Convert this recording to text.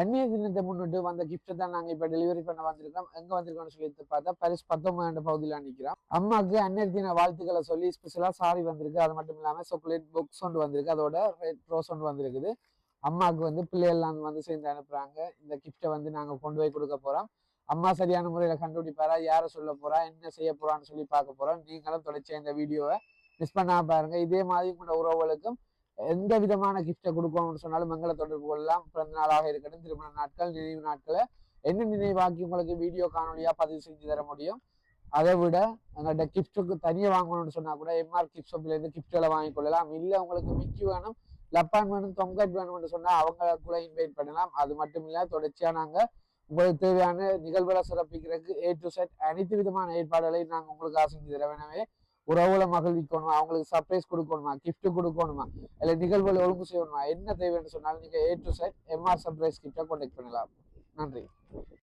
அந்நிய தினத்தை முன்னிட்டு வந்த கிஃப்ட்டை தான் நாங்கள் இப்போ டெலிவரி பண்ண வந்திருக்கோம். எங்கே வந்திருக்கோம்னு சொல்லி பார்த்தா பரிஸ் 19 பகுதியில் நிற்கிறோம். அம்மாவுக்கு அந்நிய தின வாழ்த்துக்களை சொல்லி ஸ்பெஷலாக சாரி வந்திருக்கு. அது மட்டும் இல்லாமல் சாக்லேட் பாக்ஸ் ஒன்று வந்திருக்கு. அதோட ரெட் ரோஸ் ஒன்று வந்திருக்குது. அம்மாவுக்கு வந்து பிள்ளைகள்லாம் வந்து சேர்ந்து அனுப்புகிறாங்க. இந்த கிஃப்ட்டை வந்து நாங்கள் கொண்டு போய் கொடுக்க போகிறோம். அம்மா சரியான முறையில் கண்டுபிடிப்பாரா, யாரை சொல்ல போகிறா, என்ன செய்ய போகிறான்னு சொல்லி பார்க்க போகிறோம். நீங்களும் தொடர்ச்சியாக இந்த வீடியோவை மிஸ் பண்ணாமல் பாருங்க. இதே மாதிரி உங்களோட உறவுகளுக்கும் எந்த விதமான கிஃப்டை கொடுக்கணும்னு சொன்னாலும் மங்கள தொடர்பு கொள்ளலாம். பிறந்த நாளாக இருக்கட்டும், திருமண நாட்கள், நினைவு நாட்களை என்ன நினைவாக்கி உங்களுக்கு வீடியோ காணொலியாக பதிவு செஞ்சு தர முடியும். அதை விட எங்கள்கிட்ட கிஃப்ட்டுக்கு தனியாக வாங்கணும்னு சொன்னால் கூட எம்ஆர் கிஃப்ட் ஷாப்லேருந்து கிஃப்ட்களை வாங்கிக்கொள்ளலாம். இல்லை உங்களுக்கு மிக்கி வேணும், லப்பான் வேணும், தொங்கட் வேணும்னு சொன்னால் அவங்களுக்குள்ள இன்வைட் பண்ணலாம். அது மட்டும் இல்லை, தொடர்ச்சியாக நாங்கள் உங்களுக்கு தேவையான நிகழ்வுகளை சிறப்பிக்கிறதுக்கு A to Z அனைத்து விதமான ஏற்பாடுகளையும் நாங்கள் உங்களுக்கு செஞ்சு தரோம். எனவே உறவுல மகிழ்விக்கணுமா, அவங்களுக்கு சர்ப்ரைஸ் கொடுக்கணுமா, கிஃப்ட் கொடுக்கணுமா, இல்லை நிகழ்வுகளை ஒழுங்கு செய்யணுமா, என்ன தேவைன்னு சொன்னாலும் நீங்கள் A to Z MR surprise கிஃப்டை கான்டாக்ட் பண்ணலாம். நன்றி.